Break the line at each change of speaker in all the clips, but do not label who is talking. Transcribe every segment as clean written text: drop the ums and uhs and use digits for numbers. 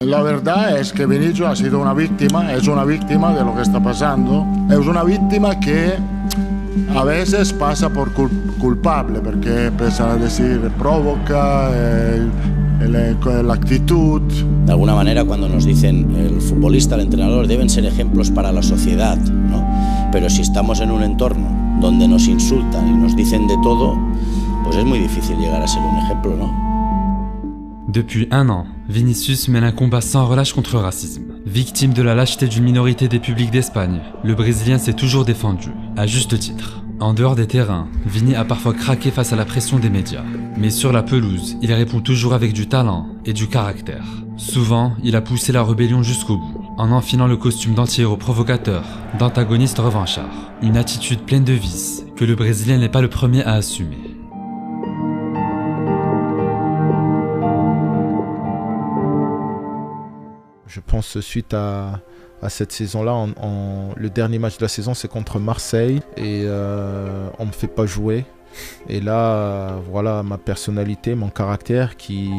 La verdad es que Vinicius ha sido una víctima, es una víctima de lo que está pasando. Es una víctima que a veces pasa por culpable, porque empiezan a decir provoca, la actitud.
De alguna manera, cuando nos dicen el futbolista, el entrenador, deben ser ejemplos para la sociedad, ¿no? Pero si estamos en un entorno donde nos insultan y nos dicen de todo, pues es muy difícil llegar a ser un ejemplo, ¿no?
Depuis un an, Vinicius mène un combat sans relâche contre le racisme. Victime de la lâcheté d'une minorité des publics d'Espagne, le Brésilien s'est toujours défendu, à juste titre. En dehors des terrains, Vini a parfois craqué face à la pression des médias. Mais sur la pelouse, il répond toujours avec du talent et du caractère. Souvent, il a poussé la rébellion jusqu'au bout, en enfilant le costume d'anti-héros provocateur, d'antagoniste revanchard. Une attitude pleine de vices, que le Brésilien n'est pas le premier à assumer.
Je pense suite à cette saison-là, le dernier match de la saison c'est contre Marseille et on ne me fait pas jouer. Et là, voilà ma personnalité, mon caractère qui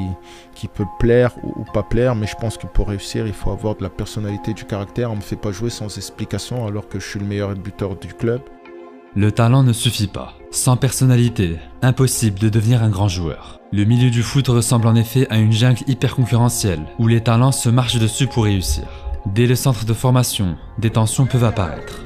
peut plaire ou pas plaire, mais je pense que pour réussir, il faut avoir de la personnalité, du caractère. On ne me fait pas jouer sans explication alors que je suis le meilleur buteur du club.
Le talent ne suffit pas. Sans personnalité, impossible de devenir un grand joueur. Le milieu du foot ressemble en effet à une jungle hyper concurrentielle, où les talents se marchent dessus pour réussir. Dès le centre de formation, des tensions peuvent apparaître.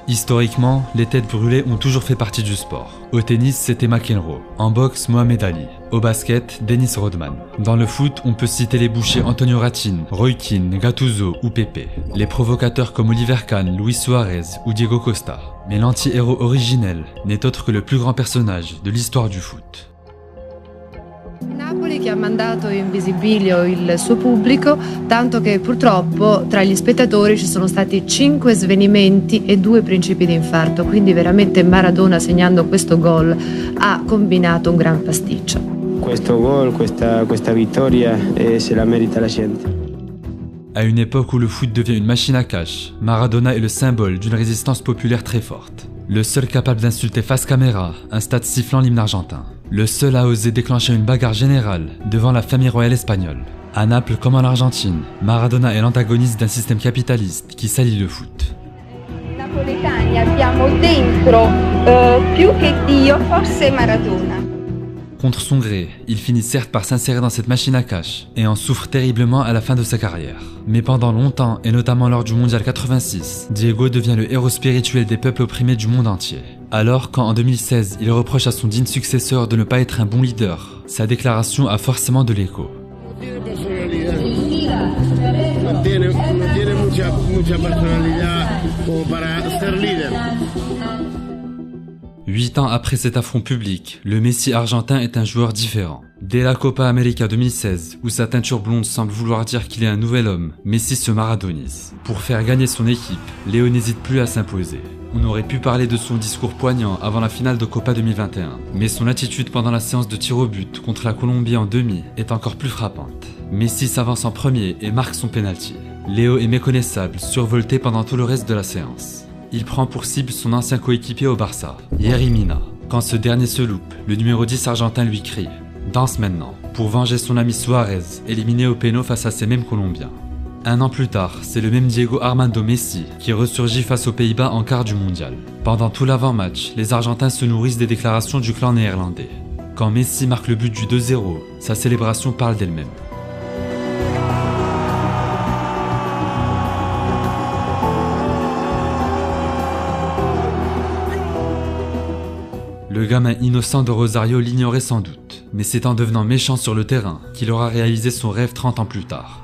Historiquement, les têtes brûlées ont toujours fait partie du sport. Au tennis, c'était McEnroe. En boxe, Mohamed Ali. Au basket, Dennis Rodman. Dans le foot, on peut citer les bouchers Antonio Rattin, Roy Keane, Gattuso ou Pepe. Les provocateurs comme Oliver Kahn, Luis Suarez ou Diego Costa. Mais l'anti-héros originel n'est autre que le plus grand personnage de l'histoire du foot.
Napoli che ha mandato in visibilio il suo pubblico, tanto che purtroppo tra gli spettatori ci sono stati 5 svenimenti e 2 principi di infarto, quindi veramente Maradona segnando questo gol ha combinato un gran pasticcio.
Questo gol, questa vittoria se la merita la gente.
À une époque où le foot devient une machine à cash, Maradona est le symbole d'une résistance populaire très forte. Le seul capable d'insulter face caméra un stade sifflant l'hymne argentin. Le seul à oser déclencher une bagarre générale devant la famille royale espagnole. À Naples comme en Argentine, Maradona est l'antagoniste d'un système capitaliste qui salit le foot.
Napoletani abbiamo dentro più che Dio, forse Maradona.
Contre son gré, il finit certes par s'insérer dans cette machine à cash et en souffre terriblement à la fin de sa carrière. Mais pendant longtemps, et notamment lors du Mondial 86, Diego devient le héros spirituel des peuples opprimés du monde entier. Alors, quand en 2016, il reproche à son digne successeur de ne pas être un bon leader, sa déclaration a forcément de l'écho. 8 ans après cet affront public, le Messi argentin est un joueur différent. Dès la Copa América 2016, où sa teinture blonde semble vouloir dire qu'il est un nouvel homme, Messi se maradonise. Pour faire gagner son équipe, Léo n'hésite plus à s'imposer. On aurait pu parler de son discours poignant avant la finale de Copa 2021, mais son attitude pendant la séance de tir au but contre la Colombie en demi est encore plus frappante. Messi s'avance en premier et marque son penalty. Léo est méconnaissable, survolté pendant tout le reste de la séance. Il prend pour cible son ancien coéquipier au Barça, Yerry Mina. Quand ce dernier se loupe, le numéro 10 argentin lui crie « Danse maintenant » pour venger son ami Suarez, éliminé au péno face à ces mêmes Colombiens. Un an plus tard, c'est le même Diego Armando Messi qui ressurgit face aux Pays-Bas en quart du mondial. Pendant tout l'avant-match, les Argentins se nourrissent des déclarations du clan néerlandais. Quand Messi marque le but du 2-0, sa célébration parle d'elle-même. Le gamin innocent de Rosario l'ignorait sans doute, mais c'est en devenant méchant sur le terrain qu'il aura réalisé son rêve 30 ans plus tard.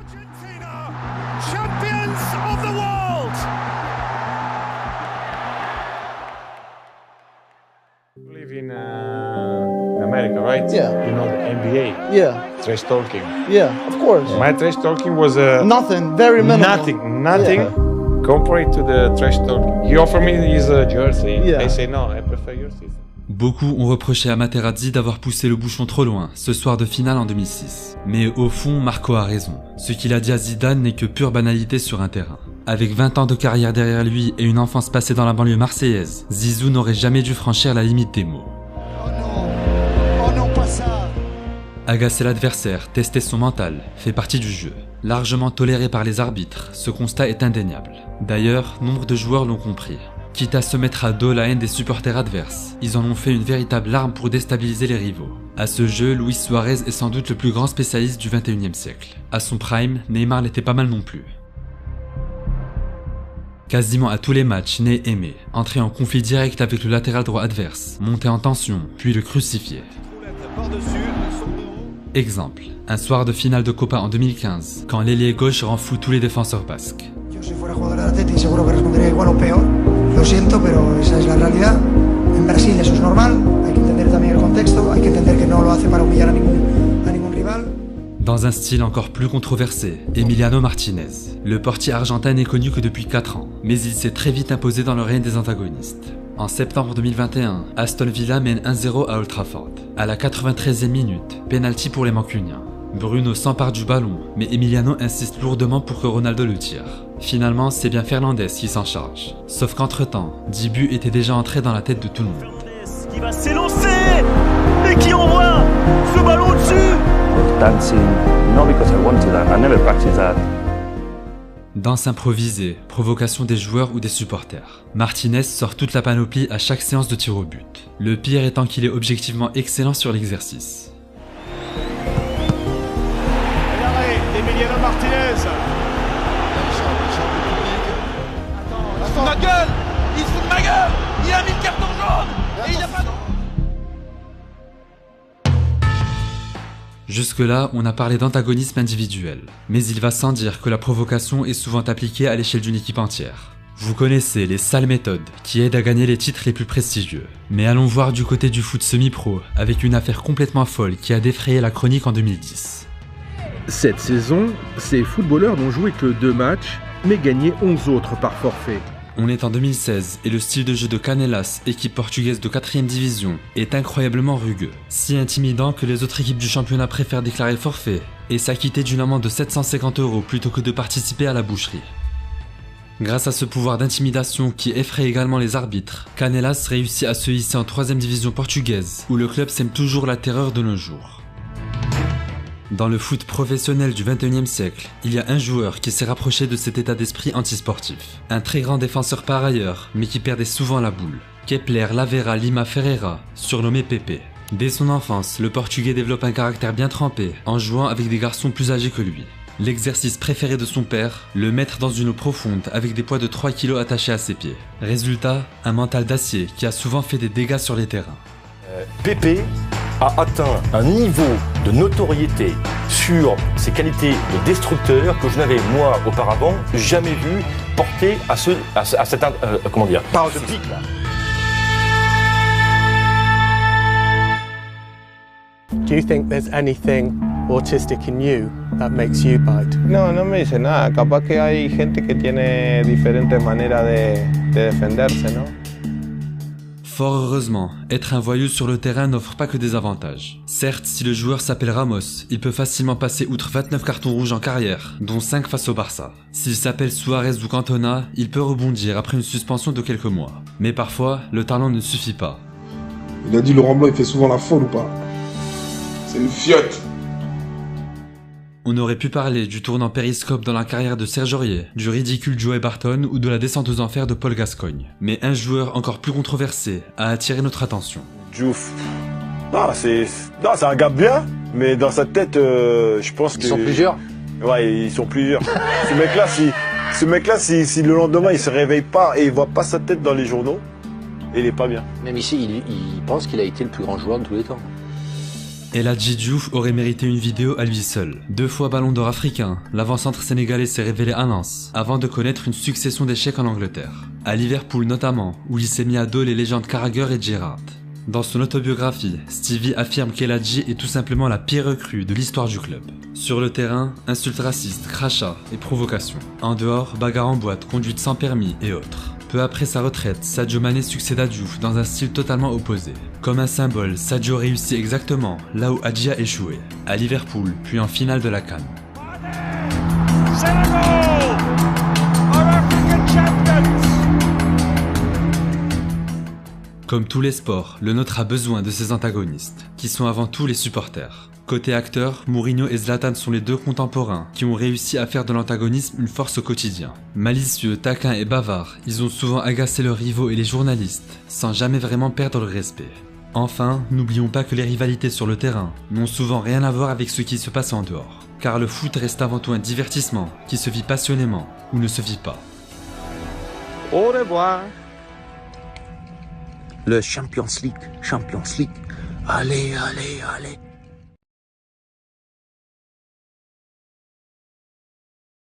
You live in America, right?
Yeah.
You know the NBA.
Yeah.
Trash talking.
Yeah, of course.
My trash talking was
nothing, very minimal.
Nothing.
Yeah.
Compared to the trash talking. He offered me his jersey.
Yeah.
I say no, I prefer yours.
Beaucoup ont reproché à Materazzi d'avoir poussé le bouchon trop loin ce soir de finale en 2006. Mais au fond, Marco a raison. Ce qu'il a dit à Zidane n'est que pure banalité sur un terrain. Avec 20 ans de carrière derrière lui et une enfance passée dans la banlieue marseillaise, Zizou n'aurait jamais dû franchir la limite des mots.
Oh non, pas ça.
Agacer l'adversaire, tester son mental, fait partie du jeu. Largement toléré par les arbitres, ce constat est indéniable. D'ailleurs, nombre de joueurs l'ont compris. Quitte à se mettre à dos la haine des supporters adverses, ils en ont fait une véritable arme pour déstabiliser les rivaux. À ce jeu, Luis Suarez est sans doute le plus grand spécialiste du 21e siècle. À son prime, Neymar l'était pas mal non plus. Quasiment à tous les matchs, Ney aimait entrer en conflit direct avec le latéral droit adverse, monter en tension, puis le crucifier. Exemple, un soir de finale de Copa en 2015, quand l'ailier gauche rend fou tous les défenseurs basques.
Si fuera jugador del Atleti seguro que respondería igual o peor. Lo siento, pero esa es la realidad. En Brasil eso es normal, hay que entender también el contexto, hay que entender que no lo hace para humillar a ningún rival.
Dans un style encore plus controversé, Emiliano Martinez. Le portier argentin n'est connu que depuis 4 ans, mais il s'est très vite imposé dans le règne des antagonistes. En septembre 2021, Aston Villa mène 1-0 à Old Trafford. À la 93e minute, penalty pour les Mancuniens. Bruno s'empare du ballon, mais Emiliano insiste lourdement pour que Ronaldo le tire. Finalement, c'est bien Fernandez qui s'en charge. Sauf qu'entre-temps, 10 buts étaient déjà entrés dans la tête de tout le monde.
Qui va s'élancer et qui envoie ce ballon au-dessus.
Dancing, not because I wanted that, I never practiced that.
Danse improvisée, provocation des joueurs ou des supporters. Martinez sort toute la panoplie à chaque séance de tir au but. Le pire étant qu'il est objectivement excellent sur l'exercice.
Emiliano Martinez. Attends, ma gueule. Il se fout de ma gueule. Il a mis le carton jaune et il a pas de...
Jusque-là, on a parlé d'antagonisme individuel, mais il va sans dire que la provocation est souvent appliquée à l'échelle d'une équipe entière. Vous connaissez les sales méthodes qui aident à gagner les titres les plus prestigieux. Mais allons voir du côté du foot semi-pro, avec une affaire complètement folle qui a défrayé la chronique en 2010.
Cette saison, ces footballeurs n'ont joué que 2 matchs, mais gagné 11 autres par forfait.
On est en 2016 et le style de jeu de Canelas, équipe portugaise de 4ème division, est incroyablement rugueux. Si intimidant que les autres équipes du championnat préfèrent déclarer forfait et s'acquitter d'une amende de 750 € plutôt que de participer à la boucherie. Grâce à ce pouvoir d'intimidation qui effraie également les arbitres, Canelas réussit à se hisser en 3ème division portugaise, où le club sème toujours la terreur de nos jours. Dans le foot professionnel du 21e siècle, il y a un joueur qui s'est rapproché de cet état d'esprit antisportif. Un très grand défenseur par ailleurs, mais qui perdait souvent la boule. Kepler Lavera Lima Ferreira, surnommé Pepe. Dès son enfance, le Portugais développe un caractère bien trempé, en jouant avec des garçons plus âgés que lui. L'exercice préféré de son père, le mettre dans une eau profonde avec des poids de 3 kg attachés à ses pieds. Résultat, un mental d'acier qui a souvent fait des dégâts sur les terrains.
Pepe a atteint un niveau de notoriété sur ses qualités de destructeur que je n'avais, moi, auparavant, jamais vu porter à cet comment dire, par ce pic là.
Do you think there's anything autistic in you that makes you bite?
No, no me dice nada. Capaz que hay gente que tiene diferentes maneras de defenderse, ¿no?
Fort heureusement, être un voyou sur le terrain n'offre pas que des avantages. Certes, si le joueur s'appelle Ramos, il peut facilement passer outre 29 cartons rouges en carrière, dont 5 face au Barça. S'il s'appelle Suarez ou Cantona, il peut rebondir après une suspension de quelques mois. Mais parfois, le talent ne suffit pas.
Il a dit Laurent Blanc, il fait souvent la folle ou pas? C'est une fiotte.
On aurait pu parler du tournant périscope dans la carrière de Serge Aurier, du ridicule Joey Barton ou de la descente aux enfers de Paul Gascoigne. Mais un joueur encore plus controversé a attiré notre attention.
Diouf. Non, c'est un gars bien, mais dans sa tête, je pense que...
Ils sont plusieurs.
Ouais, ils sont plusieurs. Ce mec-là, si le lendemain il se réveille pas et il voit pas sa tête dans les journaux, il est pas bien.
Même ici, il pense qu'il a été le plus grand joueur de tous les temps.
El Hadji Diouf aurait mérité une vidéo à lui seul. 2 fois ballon d'or africain, l'avant-centre sénégalais s'est révélé à Lens, avant de connaître une succession d'échecs en Angleterre. À Liverpool notamment, où il s'est mis à dos les légendes Carragher et Gerrard. Dans son autobiographie, Stevie affirme qu'El Hadji est tout simplement la pire recrue de l'histoire du club. Sur le terrain, insultes racistes, crachats et provocations. En dehors, bagarre en boîte, conduite sans permis et autres. Peu après sa retraite, Sadio Mané succède à Diouf dans un style totalement opposé. Comme un symbole, Sadio réussit exactement là où Hadji a échoué, à Liverpool, puis en finale de la CAN.
C'est le goal.
Comme tous les sports, le nôtre a besoin de ses antagonistes, qui sont avant tout les supporters. Côté acteurs, Mourinho et Zlatan sont les deux contemporains qui ont réussi à faire de l'antagonisme une force au quotidien. Malicieux, taquins et bavards, ils ont souvent agacé leurs rivaux et les journalistes, sans jamais vraiment perdre le respect. Enfin, n'oublions pas que les rivalités sur le terrain n'ont souvent rien à voir avec ce qui se passe en dehors. Car le foot reste avant tout un divertissement qui se vit passionnément ou ne se vit pas.
Au revoir.
Le Champions League. Allez, allez, allez.